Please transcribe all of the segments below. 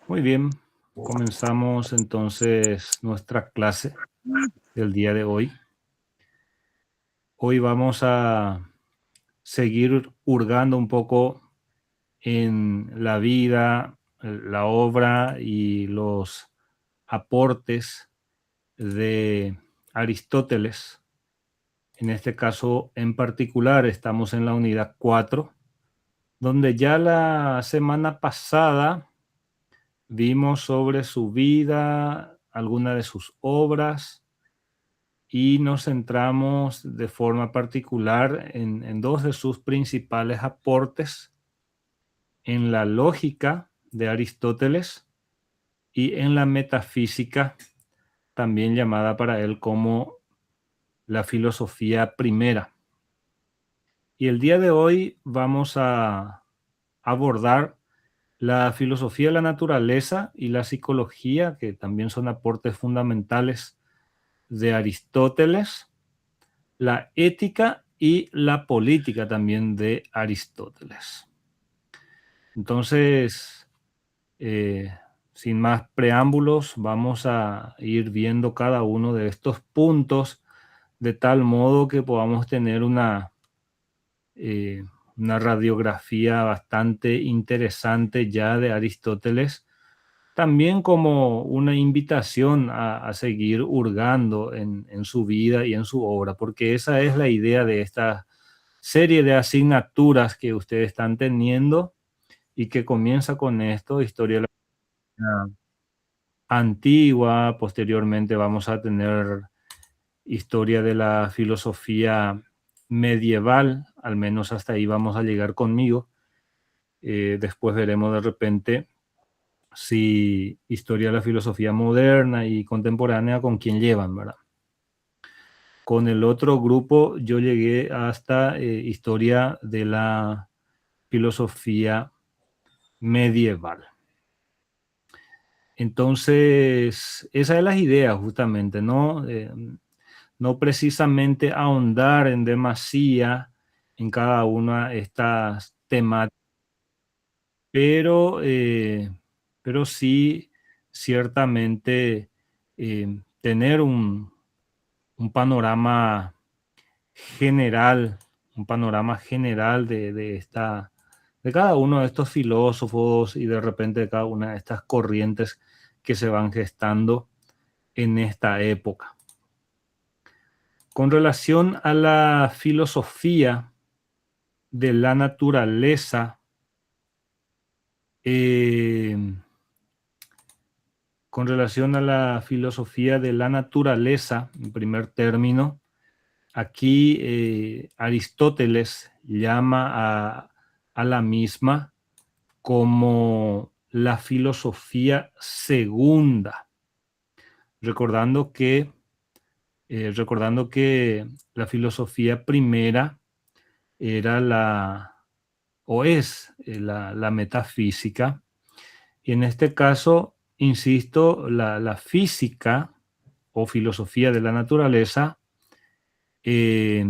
Muy bien, comenzamos entonces nuestra clase del día de hoy. Hoy vamos a seguir hurgando un poco en la vida, la obra y los aportes de Aristóteles. En este caso en particular estamos en la unidad 4, donde ya la semana pasada vimos sobre su vida, algunas de sus obras, y nos centramos de forma particular en dos de sus principales aportes, en la lógica de Aristóteles y en la metafísica, también llamada para él como la filosofía primera. Y el día de hoy vamos a abordar la filosofía de la naturaleza y la psicología, que también son aportes fundamentales de Aristóteles, la ética y la política también de Aristóteles. Entonces, eh, sin más preámbulos, vamos a ir viendo cada uno de estos puntos de tal modo que podamos tener eh, una radiografía bastante interesante ya de Aristóteles, también como una invitación a seguir hurgando en su vida y en su obra, porque esa es la idea de esta serie de asignaturas que ustedes están teniendo y que comienza con esto, historia de la antigua, posteriormente vamos a tener historia de la filosofía medieval, al menos hasta ahí vamos a llegar conmigo. Después veremos de repente si historia de la filosofía moderna y contemporánea con quién llevan, ¿verdad? Con el otro grupo yo llegué hasta historia de la filosofía medieval. Entonces, esa es la idea justamente, ¿no? No precisamente ahondar en demasía en cada una de estas temáticas, pero, pero sí ciertamente tener un panorama general, un panorama general de cada uno de estos filósofos y de repente de cada una de estas corrientes que se van gestando en esta época. Con relación a la filosofía de la naturaleza, eh, con relación a la filosofía de la naturaleza, en primer término, aquí Aristóteles llama a la misma como la filosofía segunda, recordando que la filosofía primera era o es la metafísica, y en este caso, insisto, la física o filosofía de la naturaleza, eh,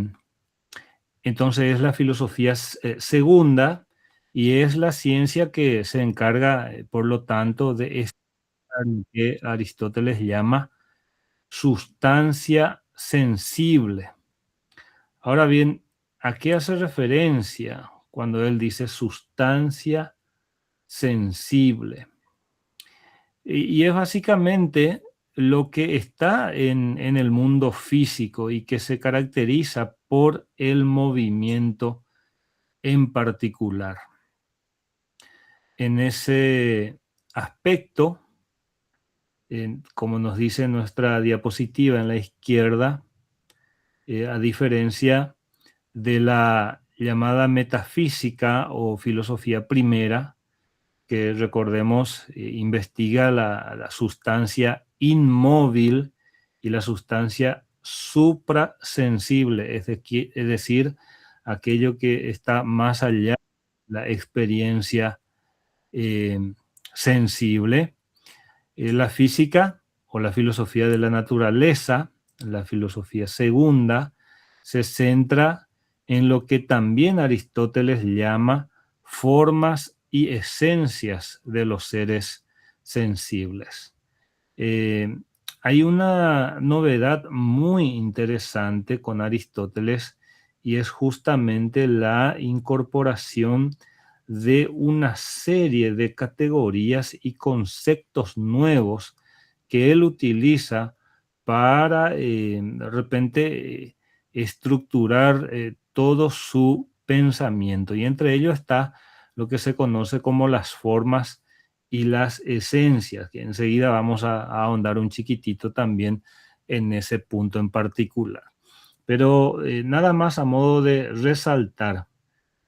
entonces es la filosofía segunda y es la ciencia que se encarga, por lo tanto, de estudiar lo que Aristóteles llama sustancia sensible. Ahora bien, ¿a qué hace referencia cuando él dice sustancia sensible? Y es básicamente lo que está en el mundo físico y que se caracteriza por el movimiento en particular. En ese aspecto, como nos dice nuestra diapositiva en la izquierda, a diferencia de la llamada metafísica o filosofía primera, que recordemos investiga la sustancia inmóvil y la sustancia suprasensible, es decir, aquello que está más allá de la experiencia eh, sensible. La física o la filosofía de la naturaleza, la filosofía segunda, se centra en lo que también Aristóteles llama formas y esencias de los seres sensibles. Hay una novedad muy interesante con Aristóteles y es justamente la incorporación de una serie de categorías y conceptos nuevos que él utiliza para de repente estructurar todo su pensamiento. Y entre ellos está lo que se conoce como las formas y las esencias, que enseguida vamos a ahondar un chiquitito también en ese punto en particular. Pero nada más a modo de resaltar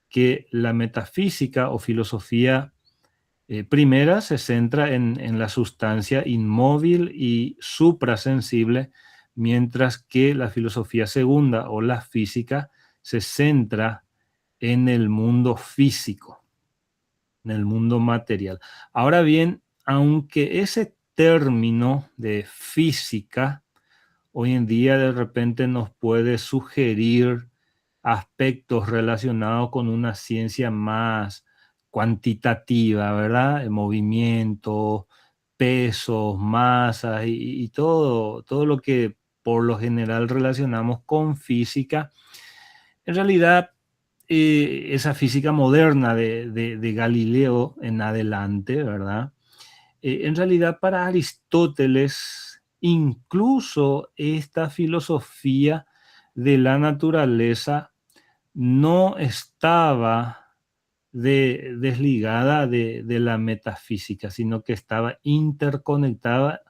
que la metafísica o filosofía primera se centra en la sustancia inmóvil y suprasensible, mientras que la filosofía segunda o la física se centra en el mundo físico, en el mundo material. Ahora bien, aunque ese término de física hoy en día de repente nos puede sugerir aspectos relacionados con una ciencia más cuantitativa, ¿verdad? El movimiento, pesos, masas y todo lo que por lo general relacionamos con física. En realidad, esa física moderna de Galileo en adelante, ¿verdad? En realidad, para Aristóteles, incluso esta filosofía de la naturaleza no estaba desligada de la metafísica, sino que estaba interconectada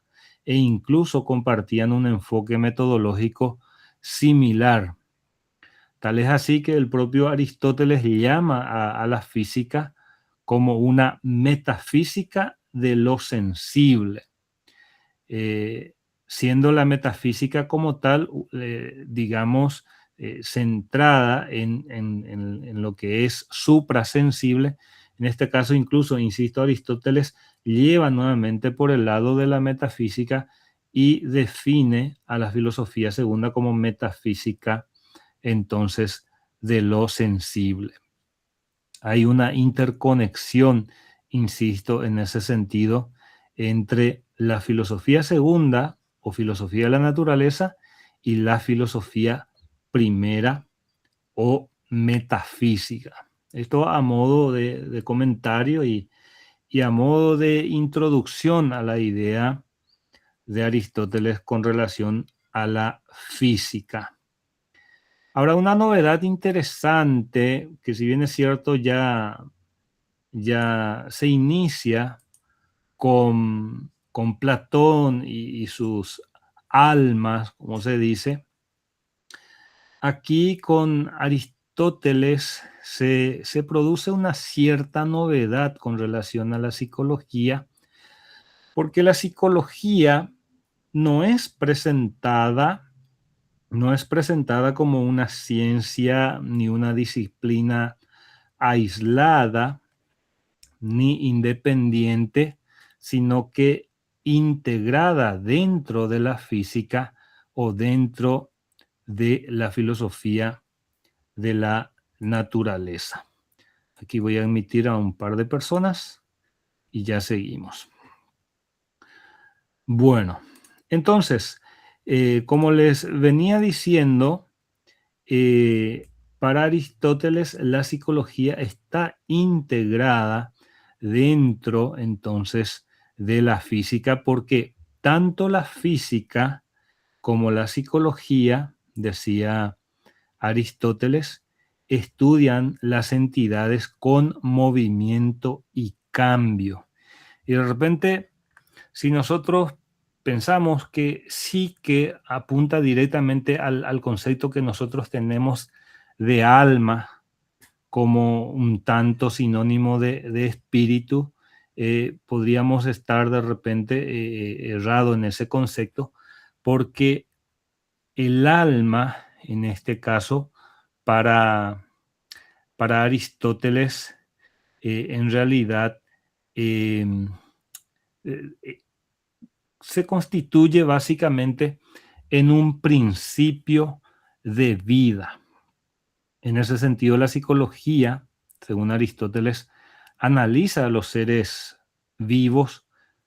e incluso compartían un enfoque metodológico similar. Tal es así que el propio Aristóteles llama a la física como una metafísica de lo sensible, eh, siendo la metafísica como tal, digamos, centrada en lo que es suprasensible. En este caso, incluso, insisto, Aristóteles lleva nuevamente por el lado de la metafísica y define a la filosofía segunda como metafísica, entonces, de lo sensible. Hay una interconexión, insisto, en ese sentido, entre la filosofía segunda o filosofía de la naturaleza y la filosofía primera o metafísica. Esto a modo de comentario y a modo de introducción a la idea de Aristóteles con relación a la física. Ahora, una novedad interesante, que si bien es cierto ya se inicia con Platón y sus almas, como se dice, aquí con Aristóteles se produce una cierta novedad con relación a la psicología, porque la psicología no es presentada, no es presentada como una ciencia ni una disciplina aislada ni independiente, sino que integrada dentro de la física o dentro de la filosofía de la naturaleza. Aquí voy a admitir a un par de personas y ya seguimos. Bueno, entonces, como les venía diciendo, para Aristóteles la psicología está integrada dentro entonces de la física porque tanto la física como la psicología, decía Aristóteles, estudian las entidades con movimiento y cambio. Y de repente, si nosotros pensamos que sí que apunta directamente al concepto que nosotros tenemos de alma como un tanto sinónimo de espíritu, podríamos estar de repente errado en ese concepto, porque el alma, en este caso, para, para Aristóteles, en realidad, em, eh, se constituye básicamente en un principio de vida. En ese sentido, la psicología, según Aristóteles, analiza a los seres vivos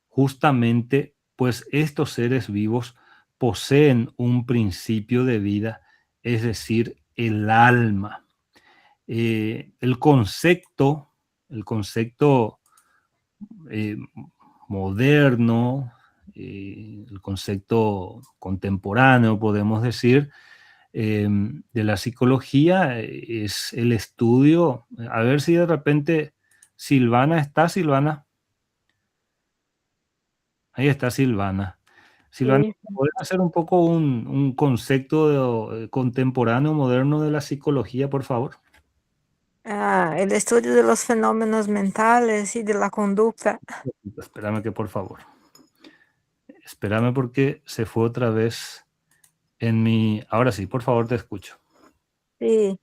justamente pues estos seres vivos poseen un principio de vida, es decir, el alma. El concepto eh, moderno, el concepto contemporáneo, podemos decir, de la psicología es el estudio. A ver si de repente Silvana está, Silvana. Ahí está Silvana. Silvana, Sí. ¿puedes hacer un poco un concepto contemporáneo, moderno de la psicología, por favor? El estudio de los fenómenos mentales y de la conducta. Espérame que por favor. Espérame porque se fue otra vez en mi... Ahora sí, por favor, te escucho. Sí,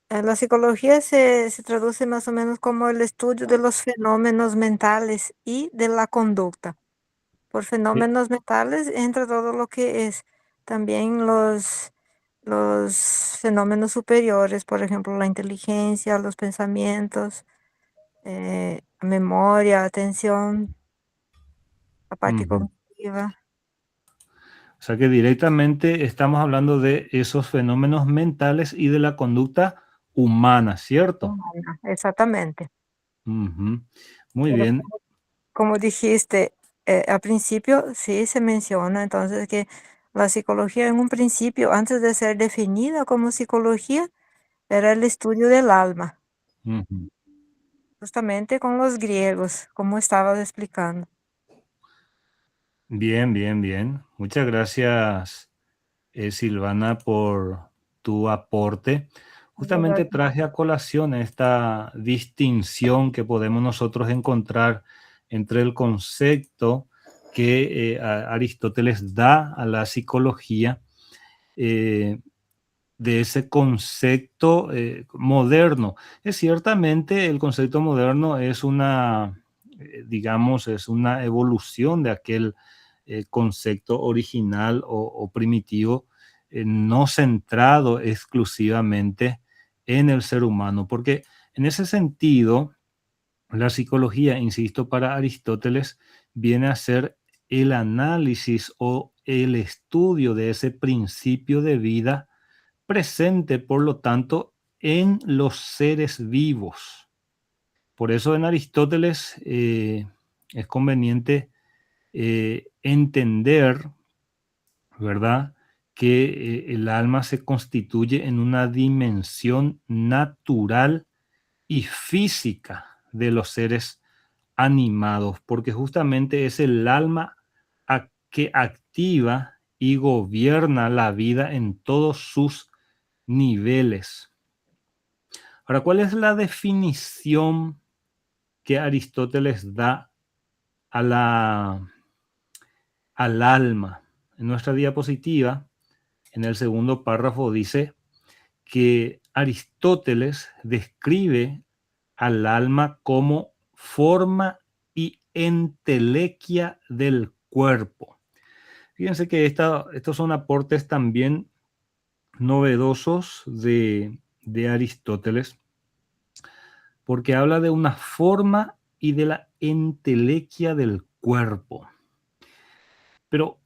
la psicología se traduce más o menos como el estudio de los fenómenos mentales y de la conducta. Por Sí. fenómenos mentales entra todo lo que es también los fenómenos superiores, por ejemplo, la inteligencia, los pensamientos, memoria, atención, la parte Ujú. cognitiva. O sea que directamente estamos hablando de esos fenómenos mentales y de la conducta humana, ¿cierto? Humana, exactamente. Ujú. Muy Pero bien. como dijiste, al principio sí se menciona entonces que la psicología en un principio, antes de ser definida como psicología, era el estudio del alma, Ujú. justamente con los griegos, como estabas explicando. Bien, bien, bien. Muchas gracias, Silvana, por tu aporte. Justamente Gracias. traje a colación esta distinción que podemos nosotros encontrar entre el concepto que Aristóteles da a la psicología, eh, de ese concepto moderno. Es ciertamente el concepto moderno es una, digamos, es una evolución de aquel concepto original o primitivo, no centrado exclusivamente en el ser humano, porque en ese sentido, la psicología, insisto, para Aristóteles viene a ser el análisis o el estudio de ese principio de vida presente, por lo tanto, en los seres vivos. Por eso en Aristóteles es conveniente entender, ¿verdad?, que el alma se constituye en una dimensión natural y física de los seres animados, porque justamente es el alma que activa y gobierna la vida en todos sus niveles. Ahora, ¿cuál es la definición que Aristóteles da a al alma? En nuestra diapositiva, en el segundo párrafo, dice que Aristóteles describe al alma como forma y entelequia del cuerpo. Fíjense que estos son aportes también novedosos de Aristóteles, porque habla de una forma y de la entelequia del cuerpo. Pero,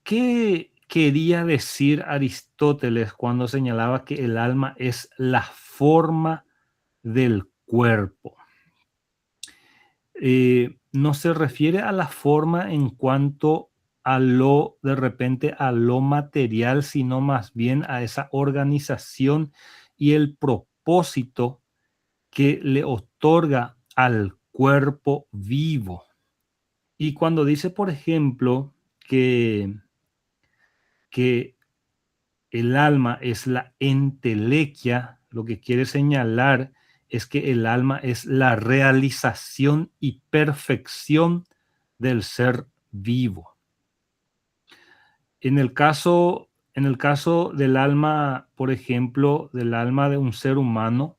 ¿qué quería decir Aristóteles cuando señalaba que el alma es la forma del cuerpo? No se refiere a la forma en cuanto a lo, de repente, a lo material, sino más bien a esa organización y el propósito que le otorga al cuerpo vivo. Y cuando dice, por ejemplo, que el alma es la entelequia, lo que quiere señalar es que el alma es la realización y perfección del ser vivo. En el caso del alma, por ejemplo, del alma de un ser humano,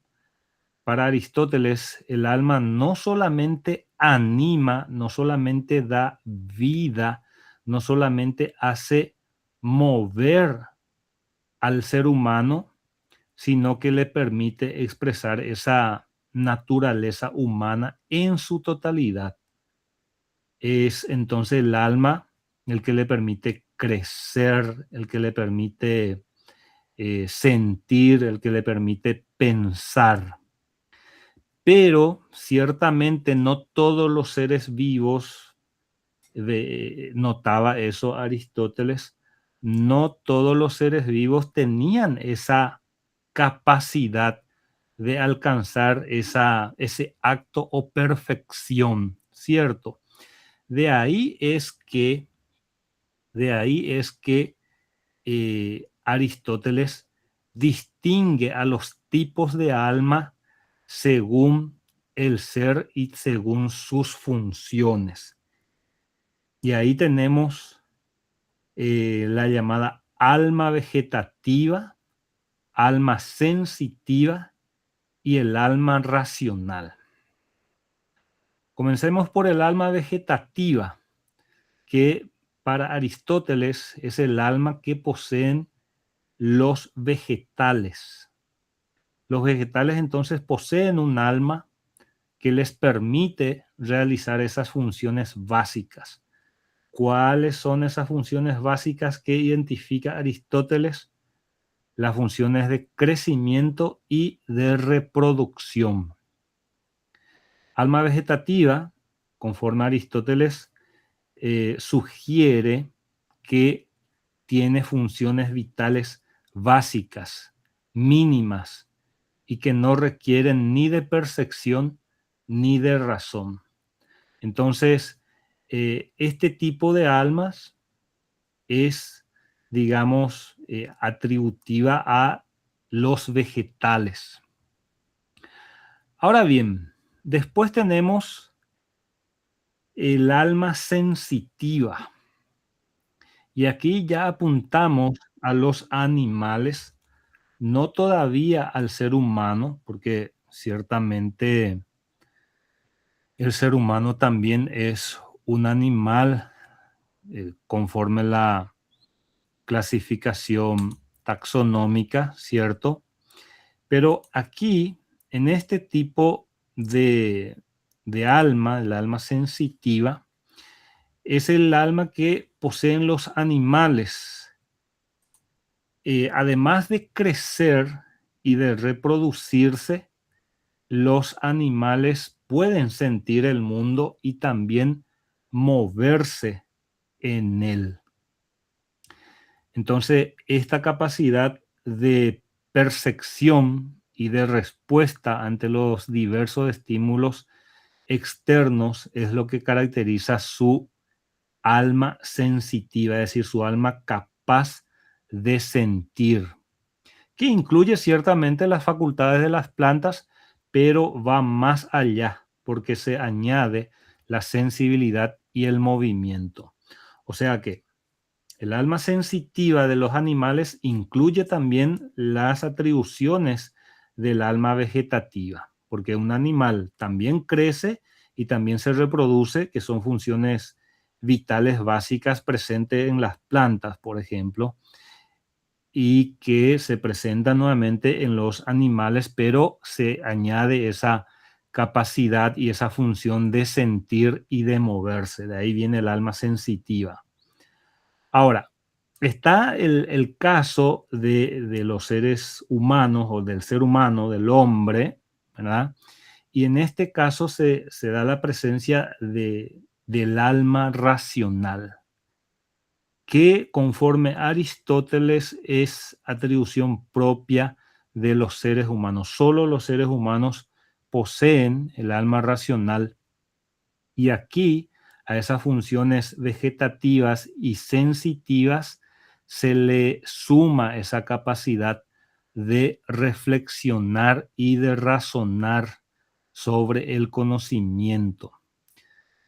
para Aristóteles, el alma no solamente anima, no solamente da vida, no solamente hace mover al ser humano, sino que le permite expresar esa naturaleza humana en su totalidad. es entonces el alma el que le permite crecer, el que le permite sentir, el que le permite pensar. Pero ciertamente no todos los seres vivos, notaba eso Aristóteles, no todos los seres vivos tenían esa capacidad de alcanzar ese acto o perfección, ¿cierto? De ahí es que, Aristóteles distingue a los tipos de alma según el ser y según sus funciones. Y ahí tenemos la llamada alma vegetativa, alma sensitiva y el alma racional. Comencemos por el alma vegetativa, que para Aristóteles es el alma que poseen los vegetales. Los vegetales entonces poseen un alma que les permite realizar esas funciones básicas. ¿Cuáles son esas funciones básicas que identifica Aristóteles? Las funciones de crecimiento y de reproducción. Alma vegetativa, conforme Aristóteles, sugiere que tiene funciones vitales básicas, mínimas, y que no requieren ni de percepción ni de razón. Entonces, este tipo de almas es, digamos, atributiva a los vegetales. Ahora bien, después tenemos el alma sensitiva. Y aquí ya apuntamos a los animales, no todavía al ser humano, porque ciertamente el ser humano también es un animal conforme la clasificación taxonómica, ¿cierto? Pero aquí, en este tipo de alma, el alma sensitiva, es el alma que poseen los animales. Además de crecer y de reproducirse, los animales pueden sentir el mundo y también moverse en él. Entonces, esta capacidad de percepción y de respuesta ante los diversos estímulos externos es lo que caracteriza su alma sensitiva, es decir, su alma capaz de sentir, que incluye ciertamente las facultades de las plantas, pero va más allá porque se añade la sensibilidad y el movimiento. O sea que el alma sensitiva de los animales incluye también las atribuciones del alma vegetativa, porque un animal también crece y también se reproduce, que son funciones vitales básicas presentes en las plantas, por ejemplo, y que se presentan nuevamente en los animales, pero se añade esa capacidad y esa función de sentir y de moverse. De ahí viene el alma sensitiva. Ahora, está el caso de los seres humanos o del ser humano, del hombre, ¿verdad? Y en este caso se da la presencia del alma racional, que conforme a Aristóteles es atribución propia de los seres humanos. Solo los seres humanos poseen el alma racional y aquí a esas funciones vegetativas y sensitivas se le suma esa capacidad de reflexionar y de razonar sobre el conocimiento.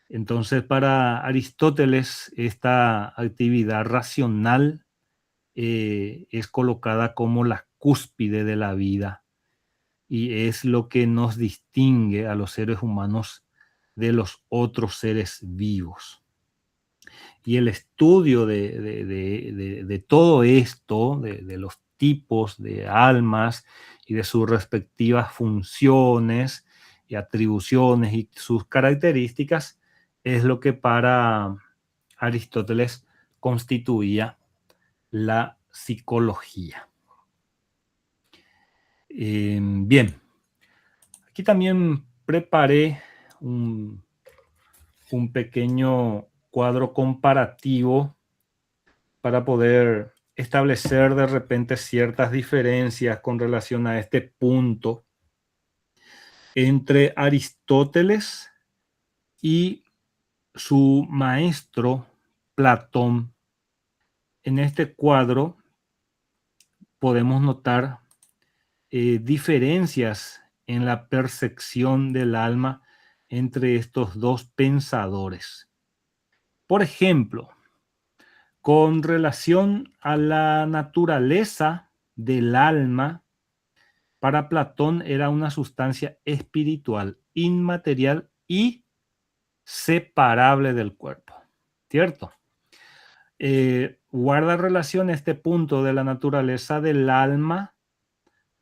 Entonces, para Aristóteles, esta actividad racional es colocada como la cúspide de la vida y es lo que nos distingue a los seres humanos de los otros seres vivos. Y el estudio de todo esto, de los tipos de almas y de sus respectivas funciones y atribuciones y sus características, es lo que para Aristóteles constituía la psicología. Bien, aquí también preparé un pequeño cuadro comparativo para poder establecer de repente ciertas diferencias con relación a este punto entre Aristóteles y su maestro Platón. En este cuadro podemos notar diferencias en la percepción del alma entre estos dos pensadores. Por ejemplo, con relación a la naturaleza del alma, para Platón era una sustancia espiritual, inmaterial y separable del cuerpo, ¿cierto? Guarda relación este punto de la naturaleza del alma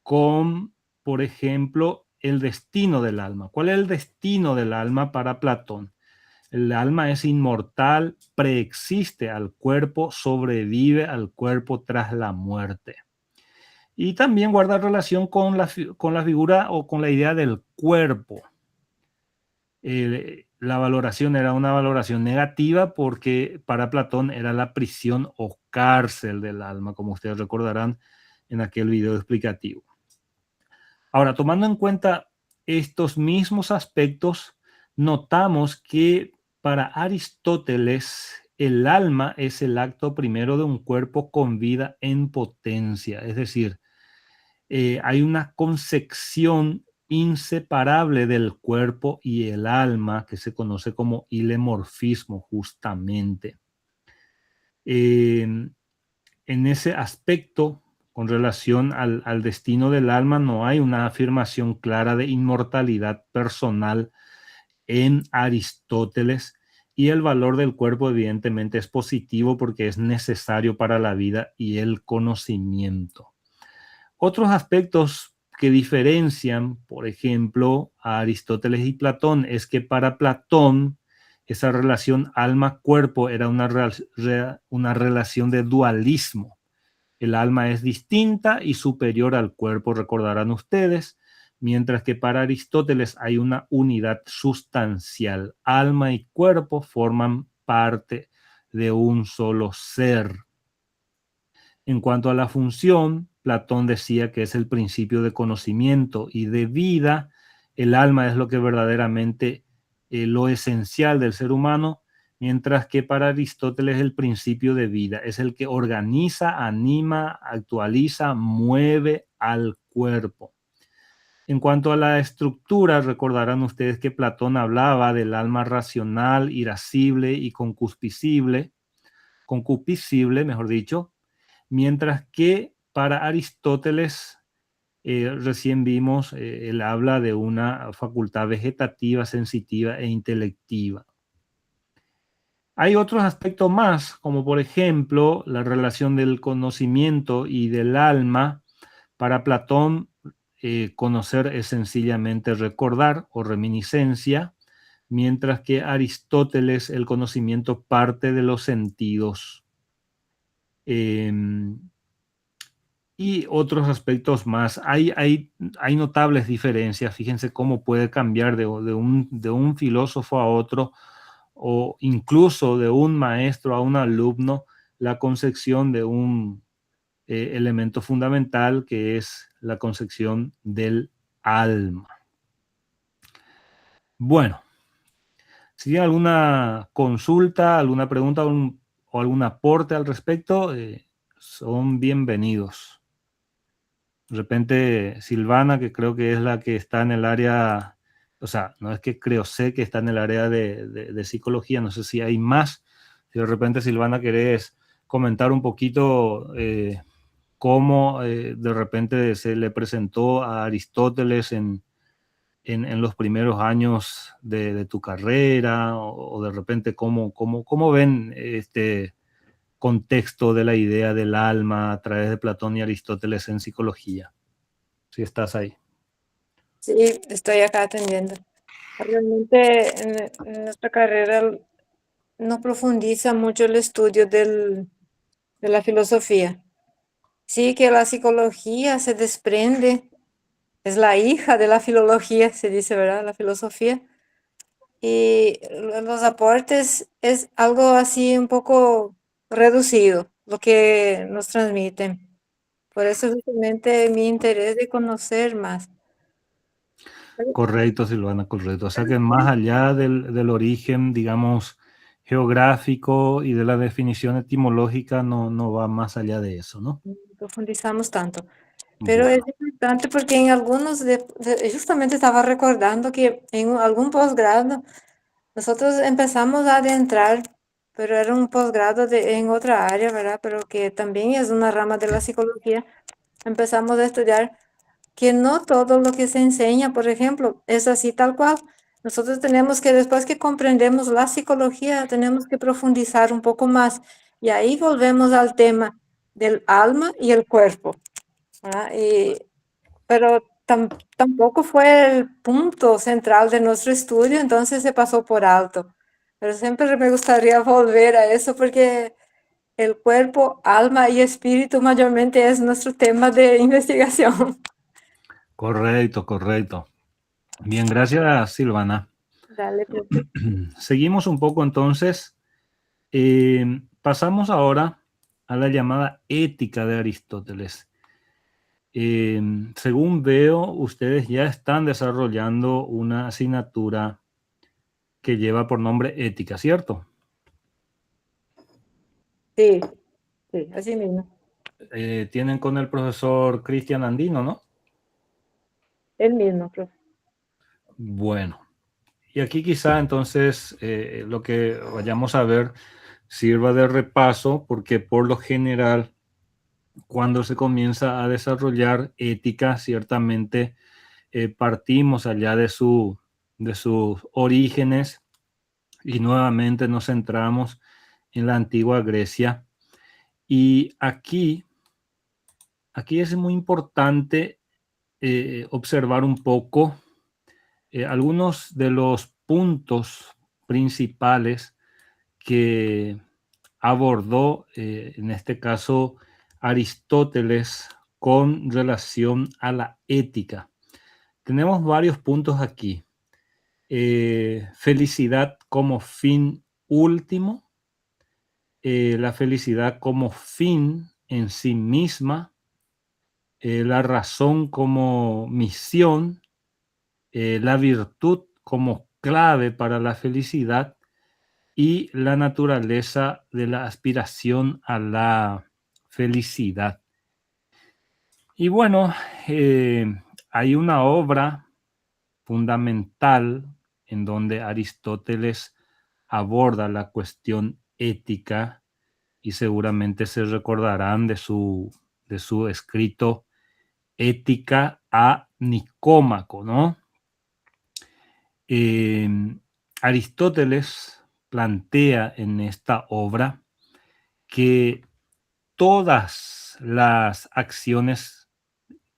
con, por ejemplo, el destino del alma. ¿Cuál es el destino del alma para Platón? El alma es inmortal, preexiste al cuerpo, sobrevive al cuerpo tras la muerte. Y también guarda relación con la figura o con la idea del cuerpo. La valoración era una valoración negativa porque para Platón era la prisión o cárcel del alma, como ustedes recordarán en aquel video explicativo. Ahora, tomando en cuenta estos mismos aspectos, notamos que para Aristóteles el alma es el acto primero de un cuerpo con vida en potencia, es decir, hay una concepción inseparable del cuerpo y el alma que se conoce como hilemorfismo justamente. En ese aspecto, con relación al destino del alma, no hay una afirmación clara de inmortalidad personal en Aristóteles, y el valor del cuerpo evidentemente es positivo porque es necesario para la vida y el conocimiento. Otros aspectos que diferencian, por ejemplo, a Aristóteles y Platón es que para Platón esa relación alma-cuerpo era una relación de dualismo. El alma es distinta y superior al cuerpo, recordarán ustedes, mientras que para Aristóteles hay una unidad sustancial. Alma y cuerpo forman parte de un solo ser. En cuanto a la función, Platón decía que es el principio de conocimiento y de vida. El alma es lo que verdaderamente lo esencial del ser humano, mientras que para Aristóteles el principio de vida es el que organiza, anima, actualiza, mueve al cuerpo. En cuanto a la estructura, recordarán ustedes que Platón hablaba del alma racional, irascible y concupiscible, mejor dicho, mientras que para Aristóteles, recién vimos, él habla de una facultad vegetativa, sensitiva e intelectiva. Hay otros aspectos más, como por ejemplo la relación del conocimiento y del alma. Para Platón, conocer es sencillamente recordar o reminiscencia, mientras que Aristóteles, el conocimiento parte de los sentidos. Y otros aspectos más. Hay notables diferencias. Fíjense cómo puede cambiar de un filósofo a otro, o incluso de un maestro a un alumno, la concepción de un elemento fundamental que es la concepción del alma. Bueno, si tienen alguna consulta, alguna pregunta o algún aporte al respecto, son bienvenidos. De repente Silvana, que creo que es la que está en el área, o sea, no es que creo, sé que está en el área de psicología, no sé si hay más. Si de repente Silvana querés comentar un poquito cómo de repente se le presentó a Aristóteles en los primeros años de tu carrera, o de repente cómo ven este contexto de la idea del alma a través de Platón y Aristóteles en psicología. Si estás ahí. Sí, estoy acá atendiendo. Realmente en nuestra carrera no profundiza mucho el estudio de la filosofía. Sí que la psicología se desprende, es la hija de la filología, se dice, ¿verdad? La filosofía. Y los aportes es algo así un poco reducido, lo que nos transmiten. Por eso justamente mi interés de conocer más. Correcto, Silvana, correcto. O sea que más allá del origen, digamos, geográfico y de la definición etimológica, no va más allá de eso, ¿no? Profundizamos tanto. Pero es Bueno, importante porque en algunos, justamente estaba recordando que en algún posgrado nosotros empezamos a adentrar, pero era un posgrado en otra área, ¿verdad? Pero que también es una rama de la psicología. Empezamos a estudiar que no todo lo que se enseña, por ejemplo, es así tal cual. Nosotros tenemos que, después que comprendemos la psicología, tenemos que profundizar un poco más. Y ahí volvemos al tema del alma y el cuerpo, ¿verdad? Pero tampoco fue el punto central de nuestro estudio, entonces se pasó por alto. Pero siempre me gustaría volver a eso porque el cuerpo, alma y espíritu mayormente es nuestro tema de investigación. correcto, correcto. Bien, gracias, Silvana. Dale, profe. Seguimos un poco entonces. Pasamos ahora a la llamada ética de Aristóteles. Según veo, ustedes ya están desarrollando una asignatura que lleva por nombre ética, ¿cierto? Sí, sí, así mismo. Tienen con el profesor Cristian Andino, ¿no? El mismo, profe. Bueno, y aquí quizá entonces lo que vayamos a ver sirva de repaso, porque por lo general, cuando se comienza a desarrollar ética, ciertamente partimos allá de sus orígenes y nuevamente nos centramos en la antigua Grecia. Y aquí es muy importante observar un poco algunos de los puntos principales que abordó, en este caso, Aristóteles con relación a la ética. Tenemos varios puntos aquí. Felicidad como fin último, la felicidad como fin en sí misma, la razón como misión, la virtud como clave para la felicidad y la naturaleza de la aspiración a la felicidad. Y bueno, eh, hay una obra fundamental en donde Aristóteles aborda la cuestión ética y seguramente se recordarán de su escrito Ética a Nicómaco, ¿no? Eh, Aristóteles plantea en esta obra que todas las acciones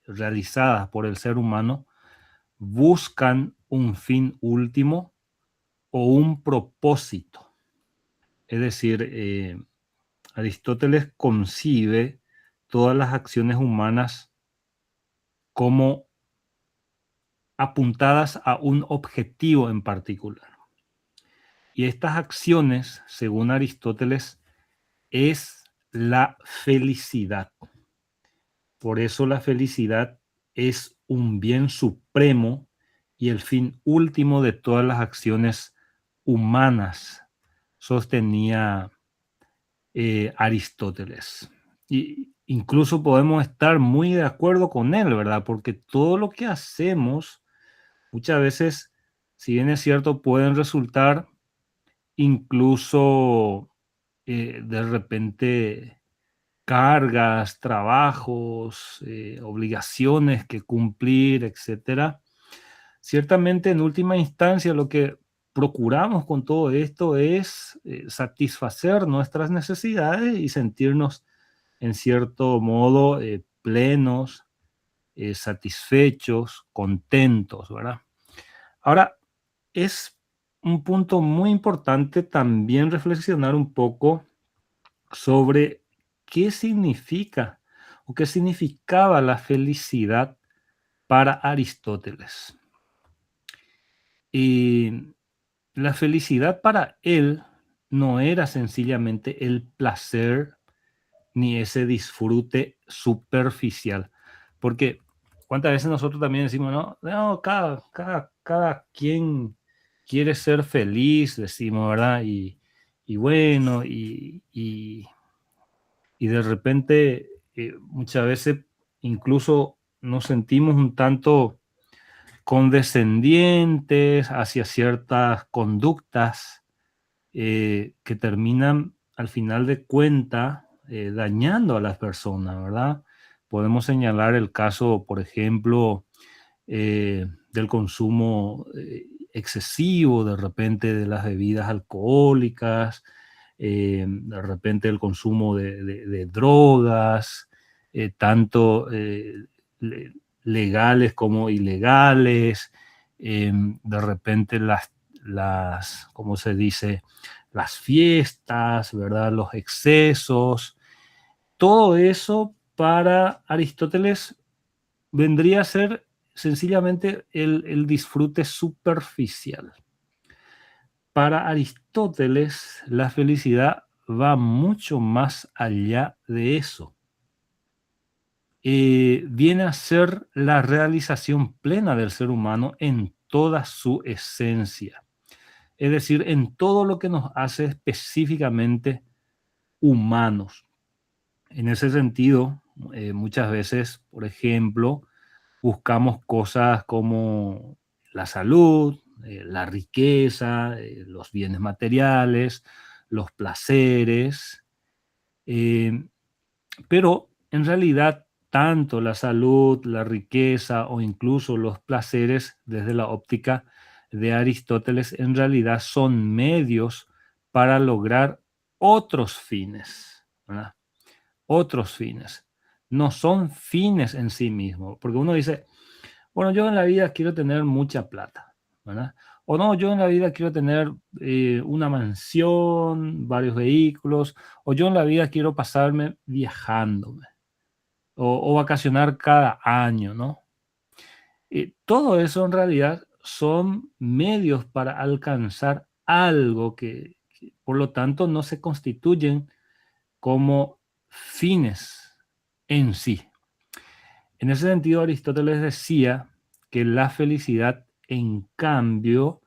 realizadas por el ser humano buscan un fin último o un propósito. Es decir, Aristóteles concibe todas las acciones humanas como apuntadas a un objetivo en particular. Y estas acciones, según Aristóteles, es la felicidad. Por eso la felicidad es un bien supremo y el fin último de todas las acciones humanas, sostenía Aristóteles. Y incluso podemos estar muy de acuerdo con él, ¿verdad? Porque todo lo que hacemos muchas veces, si bien es cierto, pueden resultar incluso de repente cargas, trabajos, obligaciones que cumplir, etcétera. Ciertamente, en última instancia, lo que procuramos con todo esto es satisfacer nuestras necesidades y sentirnos, en cierto modo, plenos, satisfechos, contentos, ¿verdad? Ahora, es un punto muy importante también reflexionar un poco sobre qué significa o qué significaba la felicidad para Aristóteles. Y la felicidad para él no era sencillamente el placer ni ese disfrute superficial. Porque cuántas veces nosotros también decimos, no, cada quien quiere ser feliz, decimos, ¿verdad? Y bueno, y de repente muchas veces incluso nos sentimos un tanto condescendientes hacia ciertas conductas que terminan al final de cuenta dañando a las personas, ¿verdad? Podemos señalar el caso, por ejemplo, del consumo excesivo de repente de las bebidas alcohólicas, de repente el consumo de drogas, tanto legales como ilegales, de repente ¿cómo se dice? Las fiestas, ¿verdad? Los excesos, todo eso para Aristóteles vendría a ser sencillamente el disfrute superficial. Para Aristóteles, la felicidad va mucho más allá de eso. Viene a ser la realización plena del ser humano en toda su esencia, es decir, en todo lo que nos hace específicamente humanos. En ese sentido, muchas veces, por ejemplo, buscamos cosas como la salud, la riqueza, los bienes materiales, los placeres, eh, pero en realidad tanto la salud, la riqueza o incluso los placeres desde la óptica de Aristóteles en realidad son medios para lograr otros fines, ¿verdad? Otros fines. No son fines en sí mismos, porque uno dice, bueno, yo en la vida quiero tener mucha plata, ¿verdad? O no, yo en la vida quiero tener una mansión, varios vehículos, o yo en la vida quiero pasarme viajando o vacacionar cada año, ¿no? Todo eso en realidad son medios para alcanzar algo que, por lo tanto, no se constituyen como fines en sí. En ese sentido, Aristóteles decía que la felicidad, en cambio,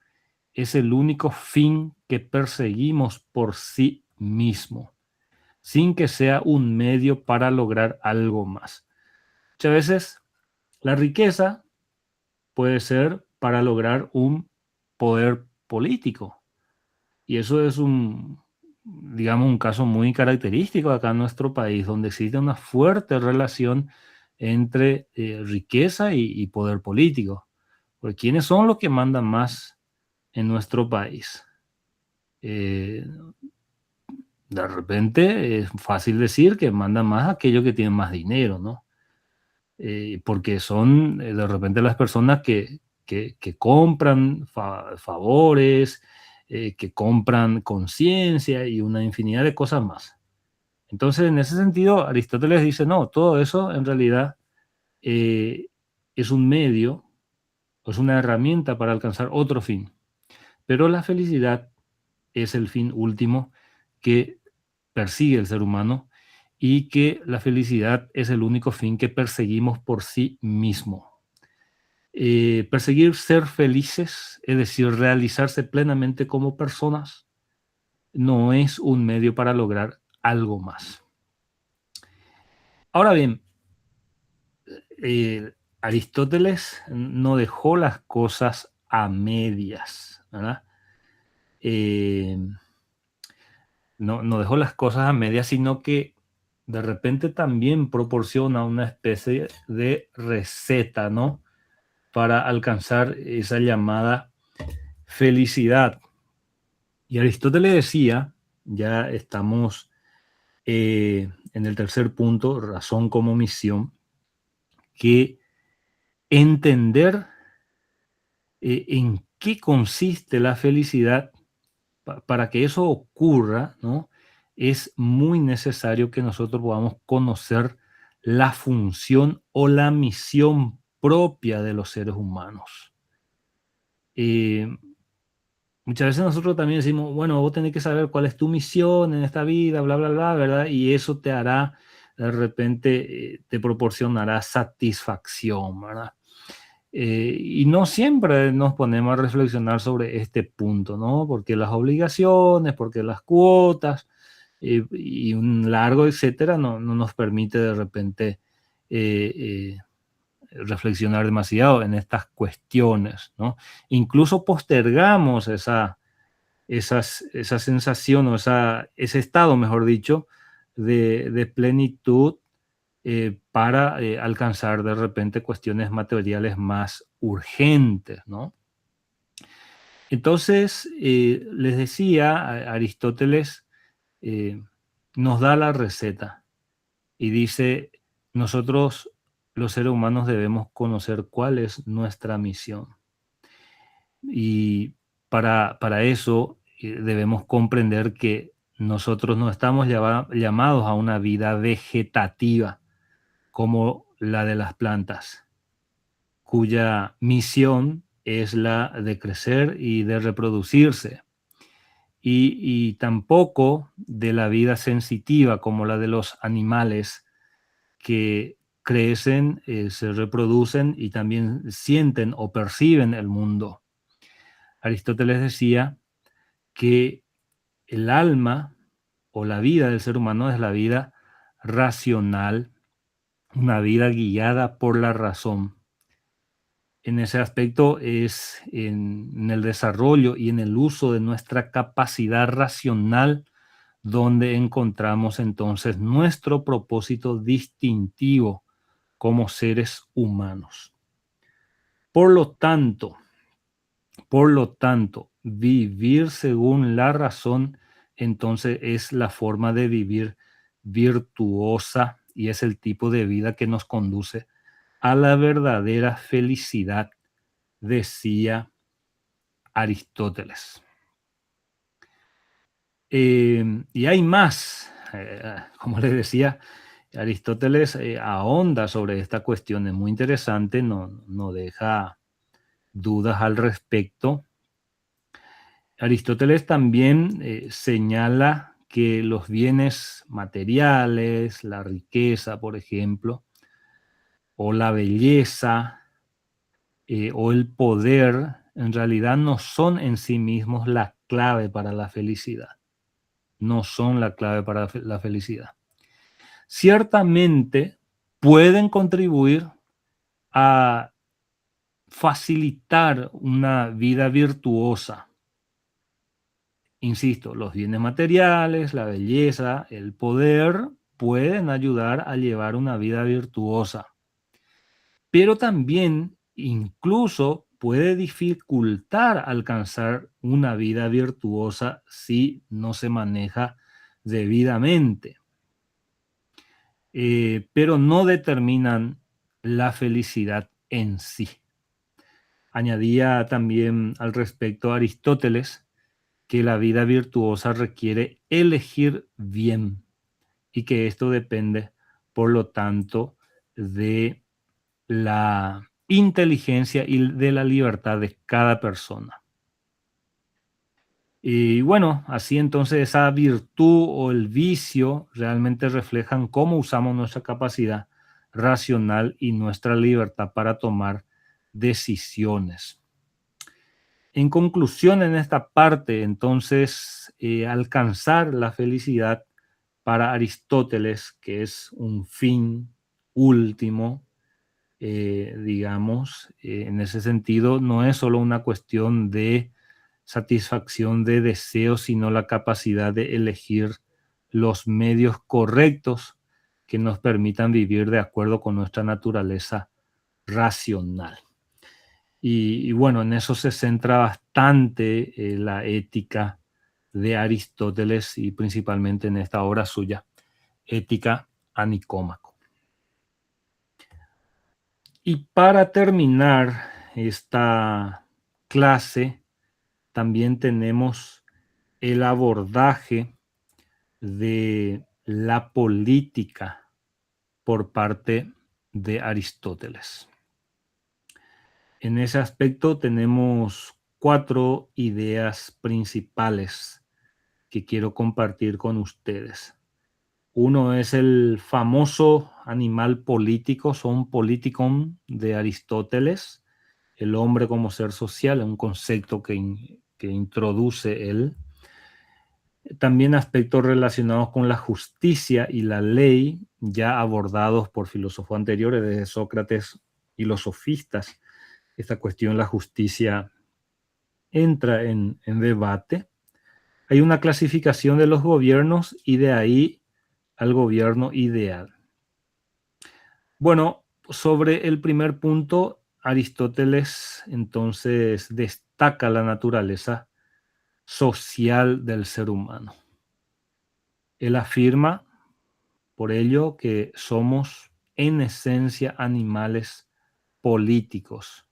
es el único fin que perseguimos por sí mismo, sin que sea un medio para lograr algo más. Muchas veces la riqueza puede ser para lograr un poder político. Y eso es digamos, un caso muy característico acá en nuestro país, donde existe una fuerte relación entre riqueza y poder político. Porque ¿quiénes son los que mandan más en nuestro país? Eh, de repente es fácil decir que mandan más aquellos que tienen más dinero, ¿no? Porque son de repente las personas que compran favores, que compran conciencia y una infinidad de cosas más. Entonces, en ese sentido, Aristóteles dice, no, todo eso en realidad eh, es un medio, es una herramienta para alcanzar otro fin. Pero la felicidad es el fin último que persigue el ser humano y que la felicidad es el único fin que perseguimos por sí mismo. Perseguir ser felices, es decir, realizarse plenamente como personas, no es un medio para lograr algo más. Ahora bien, Aristóteles no dejó las cosas a medias, ¿verdad? Eh, no dejó las cosas a medias, sino que de repente también proporciona una especie de receta, ¿no? Para alcanzar esa llamada felicidad. Y Aristóteles decía, ya estamos en el tercer punto, razón como misión, que entender en qué consiste la felicidad, para que eso ocurra, ¿no? Es muy necesario que nosotros podamos conocer la función o la misión propia de los seres humanos. Eh, Muchas veces nosotros también decimos, bueno, vos tenés que saber cuál es tu misión en esta vida, bla, bla, bla, ¿verdad? Y eso te hará, de repente, te proporcionará satisfacción, ¿verdad? Y no siempre nos ponemos a reflexionar sobre este punto, ¿no? Porque las obligaciones, porque las cuotas y un largo etcétera no nos permite de repente reflexionar demasiado en estas cuestiones, ¿no? Incluso postergamos esa sensación o ese estado, mejor dicho, de plenitud para alcanzar de repente cuestiones materiales más urgentes, ¿no? Entonces, les decía, Aristóteles eh, nos da la receta y dice, nosotros los seres humanos debemos conocer cuál es nuestra misión. Y para eso debemos comprender que nosotros no estamos llamados a una vida vegetativa como la de las plantas, cuya misión es la de crecer y de reproducirse, y tampoco de la vida sensitiva como la de los animales que crecen, se reproducen y también sienten o perciben el mundo. Aristóteles decía que el alma o la vida del ser humano es la vida racional, una vida guiada por la razón. En ese aspecto es en el desarrollo y en el uso de nuestra capacidad racional donde encontramos entonces nuestro propósito distintivo como seres humanos. Por lo tanto, vivir según la razón entonces es la forma de vivir virtuosa y es el tipo de vida que nos conduce a la verdadera felicidad, decía Aristóteles. Y hay más, como les decía, Aristóteles ahonda sobre esta cuestión, es muy interesante, no deja dudas al respecto. Aristóteles también señala que los bienes materiales, la riqueza, por ejemplo, o la belleza, o el poder, en realidad no son en sí mismos la clave para la felicidad. No son la clave para la felicidad. Ciertamente pueden contribuir a facilitar una vida virtuosa. Insisto, los bienes materiales, la belleza, el poder pueden ayudar a llevar una vida virtuosa, pero también incluso puede dificultar alcanzar una vida virtuosa si no se maneja debidamente. Pero no determinan la felicidad en sí. Añadía también al respecto Aristóteles que la vida virtuosa requiere elegir bien y que esto depende, por lo tanto, de la inteligencia y de la libertad de cada persona. Y bueno, así entonces esa virtud o el vicio realmente reflejan cómo usamos nuestra capacidad racional y nuestra libertad para tomar decisiones. En conclusión, en esta parte, entonces, alcanzar la felicidad para Aristóteles, que es un fin último, digamos, en ese sentido, no es solo una cuestión de satisfacción de deseos, sino la capacidad de elegir los medios correctos que nos permitan vivir de acuerdo con nuestra naturaleza racional. Y bueno, en eso se centra bastante la ética de Aristóteles y principalmente en esta obra suya, Ética a Nicómaco. Y para terminar esta clase también tenemos el abordaje de la política por parte de Aristóteles. En ese aspecto tenemos 4 ideas principales que quiero compartir con ustedes. Uno es el famoso animal político, son politikon de Aristóteles, el hombre como ser social, un concepto que introduce él. También aspectos relacionados con la justicia y la ley, ya abordados por filósofos anteriores, desde Sócrates y los sofistas. Esta cuestión, la justicia, entra en debate. Hay una clasificación de los gobiernos y de ahí al gobierno ideal. Bueno, sobre el primer punto, Aristóteles entonces destaca la naturaleza social del ser humano. Él afirma, por ello, que somos en esencia animales políticos.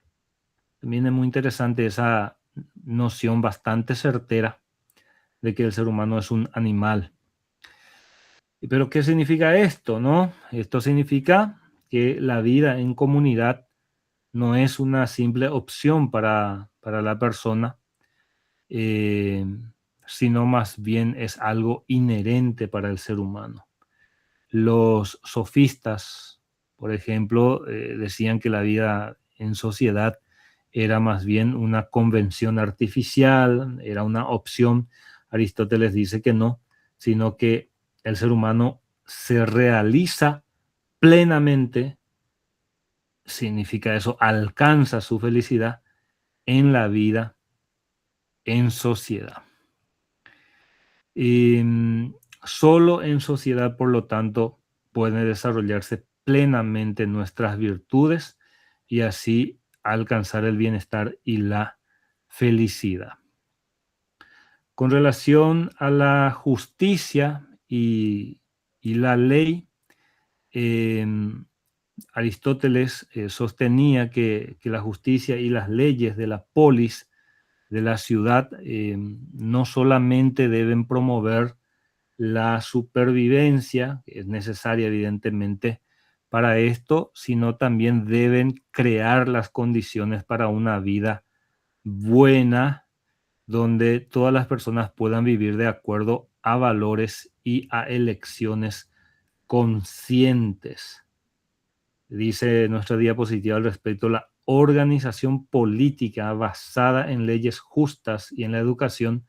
También es muy interesante esa noción bastante certera de que el ser humano es un animal. Pero ¿qué significa esto, no? Esto significa que la vida en comunidad no es una simple opción para la persona, eh, sino más bien es algo inherente para el ser humano. Los sofistas, por ejemplo, decían que la vida en sociedad era más bien una convención artificial, era una opción. Aristóteles dice que no, sino que el ser humano se realiza plenamente, significa eso, alcanza su felicidad en la vida en sociedad. Solo en sociedad, por lo tanto, pueden desarrollarse plenamente nuestras virtudes y así alcanzar el bienestar y la felicidad. Con relación a la justicia y la ley, Aristóteles sostenía que la justicia y las leyes de la polis, de la ciudad, no solamente deben promover la supervivencia, que es necesaria evidentemente para esto, sino también deben crear las condiciones para una vida buena, donde todas las personas puedan vivir de acuerdo a valores y a elecciones conscientes. Dice nuestra diapositiva al respecto: la organización política basada en leyes justas y en la educación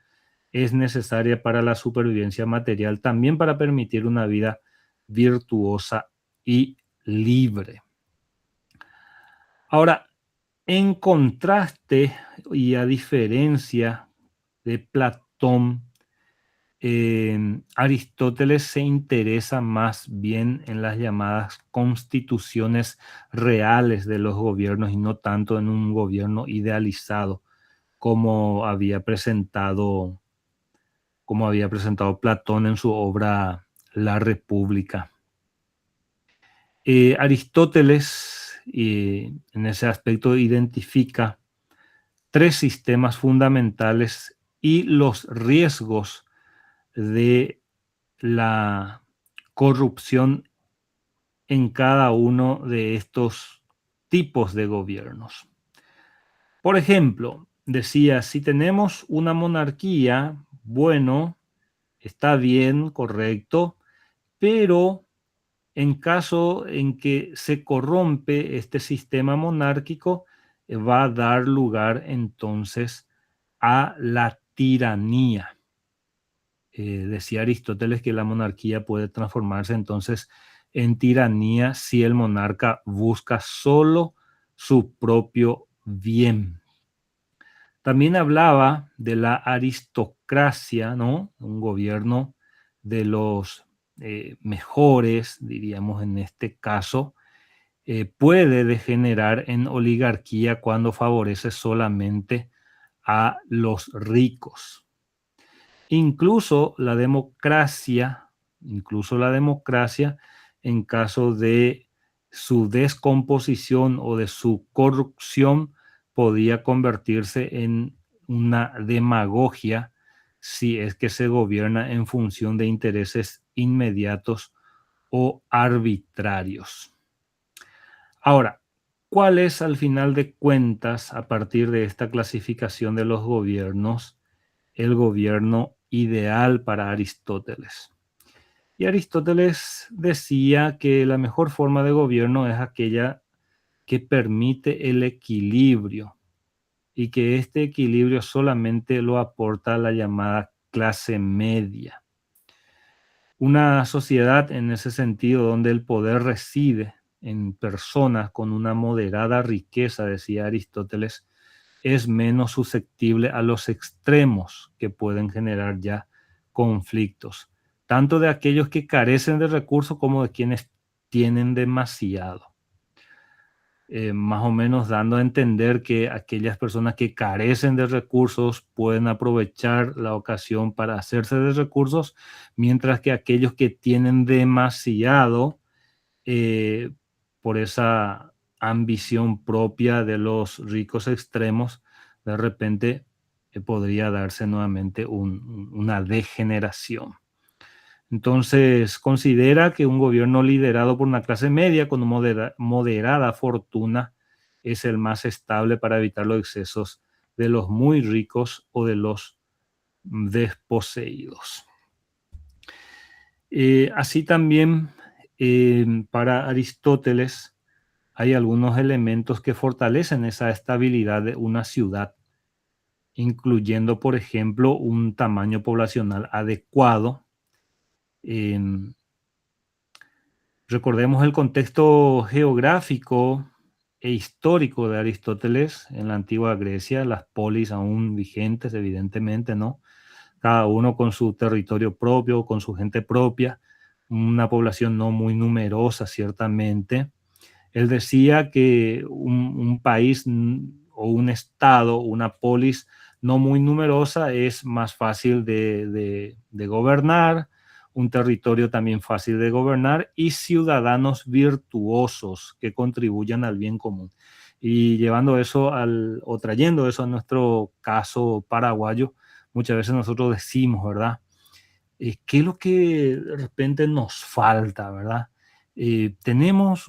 es necesaria para la supervivencia material, también para permitir una vida virtuosa y libre. Ahora, en contraste y a diferencia de Platón, Aristóteles se interesa más bien en las llamadas constituciones reales de los gobiernos y no tanto en un gobierno idealizado como había presentado Platón en su obra La República. Aristóteles, en ese aspecto, identifica 3 sistemas fundamentales y los riesgos de la corrupción en cada uno de estos tipos de gobiernos. Por ejemplo, decía, si tenemos una monarquía, bueno, está bien, correcto, pero en caso en que se corrompe este sistema monárquico, va a dar lugar entonces a la tiranía. Decía Aristóteles que la monarquía puede transformarse entonces en tiranía si el monarca busca solo su propio bien. También hablaba de la aristocracia, ¿no? Un gobierno de los mejores, diríamos en este caso, puede degenerar en oligarquía cuando favorece solamente a los ricos. Incluso la democracia, en caso de su descomposición o de su corrupción, podía convertirse en una demagogia si es que se gobierna en función de intereses inmediatos o arbitrarios. Ahora, ¿cuál es al final de cuentas, a partir de esta clasificación de los gobiernos, el gobierno ideal para Aristóteles? Y Aristóteles decía que la mejor forma de gobierno es aquella que permite el equilibrio y que este equilibrio solamente lo aporta la llamada clase media. Una sociedad en ese sentido donde el poder reside en personas con una moderada riqueza, decía Aristóteles, es menos susceptible a los extremos que pueden generar ya conflictos, tanto de aquellos que carecen de recursos como de quienes tienen demasiado. Más o menos dando a entender que aquellas personas que carecen de recursos pueden aprovechar la ocasión para hacerse de recursos, mientras que aquellos que tienen demasiado, por esa ambición propia de los ricos extremos, de repente podría darse nuevamente una degeneración. Entonces, considera que un gobierno liderado por una clase media con moderada fortuna es el más estable para evitar los excesos de los muy ricos o de los desposeídos. Así también, para Aristóteles, hay algunos elementos que fortalecen esa estabilidad de una ciudad, incluyendo, por ejemplo, un tamaño poblacional adecuado. Recordemos el contexto geográfico e histórico de Aristóteles en la antigua Grecia, las polis aún vigentes, evidentemente, ¿no? Cada uno con su territorio propio, con su gente propia, una población no muy numerosa, ciertamente. Él decía que un país o un estado, una polis no muy numerosa es más fácil de gobernar, un territorio también fácil de gobernar y ciudadanos virtuosos que contribuyan al bien común. Y llevando eso o trayendo eso a nuestro caso paraguayo, muchas veces nosotros decimos, ¿verdad? ¿Qué es lo que de repente nos falta, verdad? No tenemos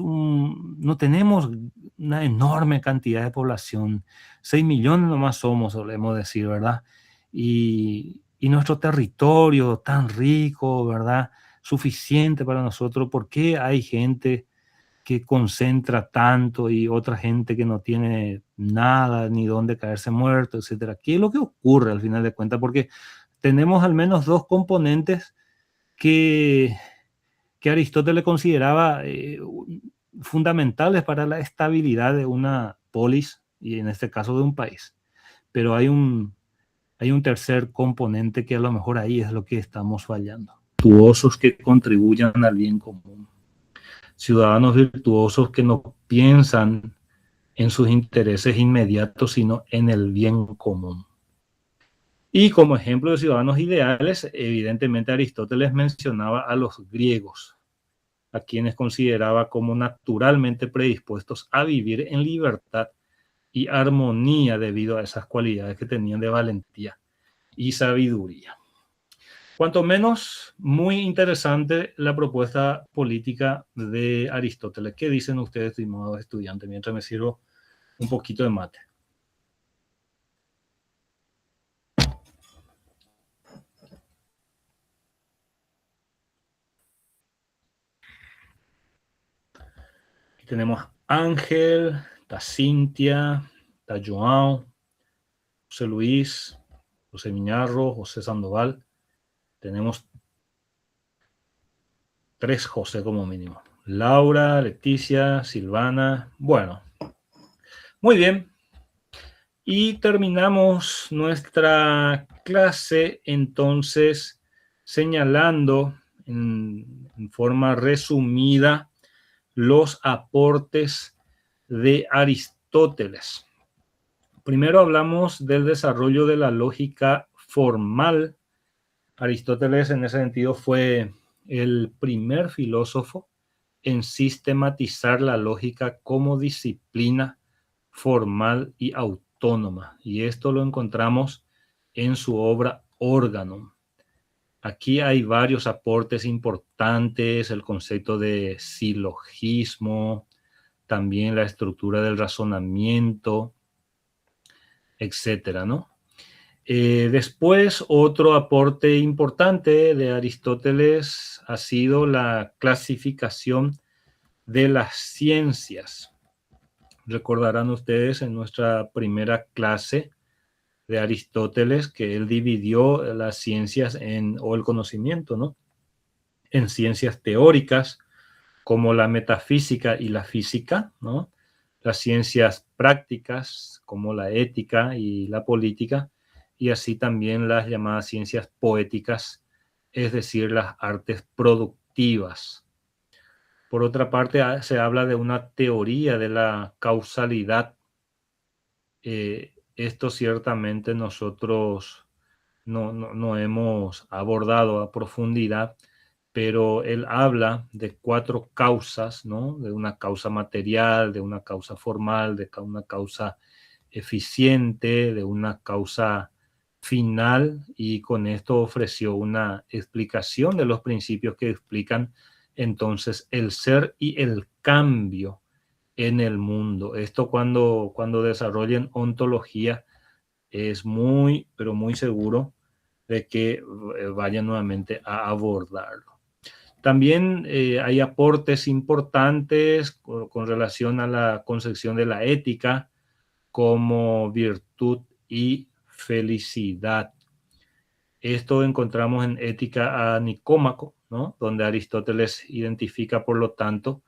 una enorme cantidad de población, 6 millones nomás somos, solemos decir, ¿verdad? Y nuestro territorio tan rico, ¿verdad? Suficiente para nosotros, ¿por qué hay gente que concentra tanto y otra gente que no tiene nada, ni dónde caerse muerto, etcétera? ¿Qué es lo que ocurre al final de cuentas? Porque tenemos al menos dos componentes que, que Aristóteles consideraba fundamentales para la estabilidad de una polis y en este caso de un país. Pero hay un tercer componente que a lo mejor ahí es lo que estamos fallando. Virtuosos que contribuyan al bien común. Ciudadanos virtuosos que no piensan en sus intereses inmediatos, sino en el bien común. Y como ejemplo de ciudadanos ideales, evidentemente Aristóteles mencionaba a los griegos, a quienes consideraba como naturalmente predispuestos a vivir en libertad y armonía debido a esas cualidades que tenían de valentía y sabiduría. Cuanto menos, muy interesante la propuesta política de Aristóteles. ¿Qué dicen ustedes, estimados estudiantes, mientras me sirvo un poquito de mate? Aquí tenemos Ángel, está Cintia, está João, José Luis, José Miñarro, José Sandoval. Tenemos 3 José como mínimo. Laura, Leticia, Silvana. Bueno, muy bien. Y terminamos nuestra clase entonces señalando en forma resumida los aportes de Aristóteles. Primero hablamos del desarrollo de la lógica formal. Aristóteles en ese sentido fue el primer filósofo en sistematizar la lógica como disciplina formal y autónoma. Y esto lo encontramos en su obra Órgano. Aquí hay varios aportes importantes, el concepto de silogismo, también la estructura del razonamiento, etcétera, ¿no? Después, otro aporte importante de Aristóteles ha sido la clasificación de las ciencias. Recordarán ustedes en nuestra primera clase de Aristóteles que él dividió las ciencias o el conocimiento, ¿no? En ciencias teóricas, como la metafísica y la física, ¿no? Las ciencias prácticas, como la ética y la política, y así también las llamadas ciencias poéticas, es decir, las artes productivas. Por otra parte, se habla de una teoría de la causalidad. Esto ciertamente nosotros no hemos abordado a profundidad, pero él habla de 4 causas, ¿no? De una causa material, de una causa formal, de una causa eficiente, de una causa final, y con esto ofreció una explicación de los principios que explican entonces el ser y el cambio en el mundo. Esto cuando desarrollen ontología es muy, pero muy seguro de que vayan nuevamente a abordarlo. También hay aportes importantes con relación a la concepción de la ética como virtud y felicidad. Esto encontramos en Ética a Nicómaco, ¿no? Donde Aristóteles identifica, por lo tanto,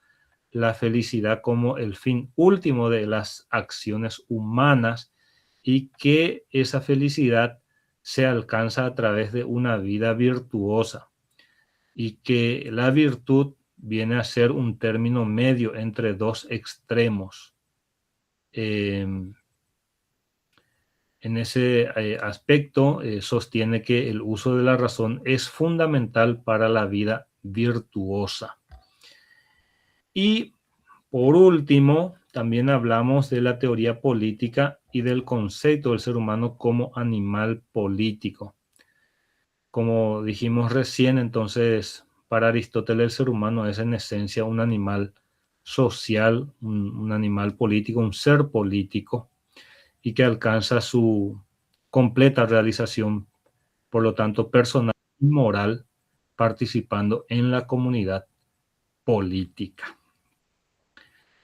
la felicidad como el fin último de las acciones humanas y que esa felicidad se alcanza a través de una vida virtuosa y que la virtud viene a ser un término medio entre dos extremos. En ese aspecto sostiene que el uso de la razón es fundamental para la vida virtuosa. Y por último, también hablamos de la teoría política y del concepto del ser humano como animal político. Como dijimos recién, entonces, para Aristóteles el ser humano es en esencia un animal social, un animal político, un ser político, y que alcanza su completa realización, por lo tanto, personal y moral, participando en la comunidad política.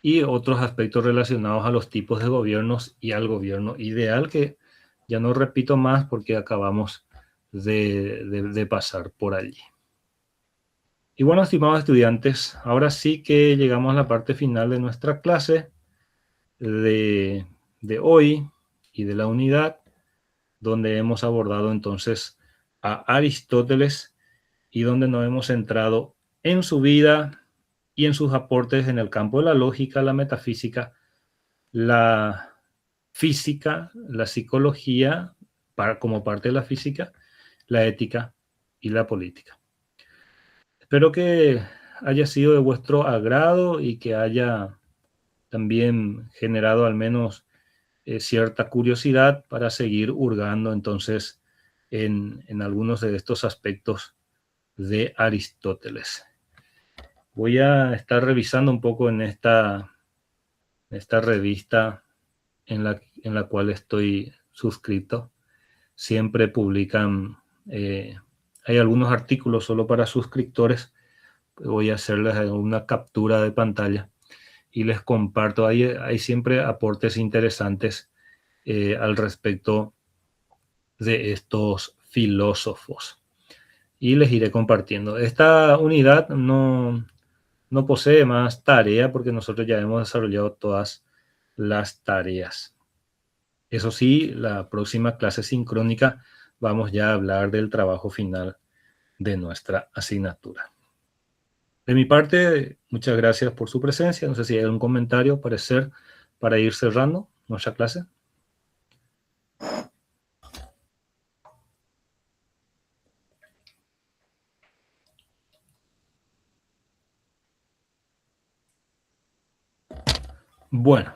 Y otros aspectos relacionados a los tipos de gobiernos y al gobierno ideal, que ya no repito más porque acabamos de pasar por allí. Y bueno, estimados estudiantes, ahora sí que llegamos a la parte final de nuestra clase de hoy y de la unidad, donde hemos abordado entonces a Aristóteles y donde nos hemos centrado en su vida y en sus aportes en el campo de la lógica, la metafísica, la física, la psicología, como parte de la física, la ética y la política. Espero que haya sido de vuestro agrado y que haya también generado al menos cierta curiosidad para seguir hurgando entonces en algunos de estos aspectos de Aristóteles. Voy a estar revisando un poco en esta revista en la cual estoy suscrito. Siempre publican, hay algunos artículos solo para suscriptores. Voy a hacerles una captura de pantalla y les comparto. Hay siempre aportes interesantes al respecto de estos filósofos y les iré compartiendo. Esta unidad no posee más tarea porque nosotros ya hemos desarrollado todas las tareas. Eso sí, la próxima clase sincrónica vamos ya a hablar del trabajo final de nuestra asignatura. De mi parte, muchas gracias por su presencia. No sé si hay algún comentario, parecer, para ir cerrando nuestra clase. Bueno,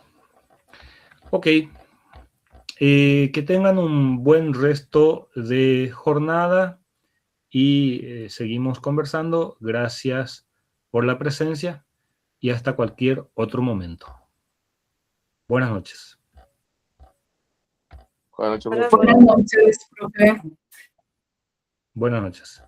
Ok. Que tengan un buen resto de jornada y seguimos conversando. Gracias por la presencia y hasta cualquier otro momento. Buenas noches. Buenas noches, Buenas profe. Buenas noches, profe. Buenas noches.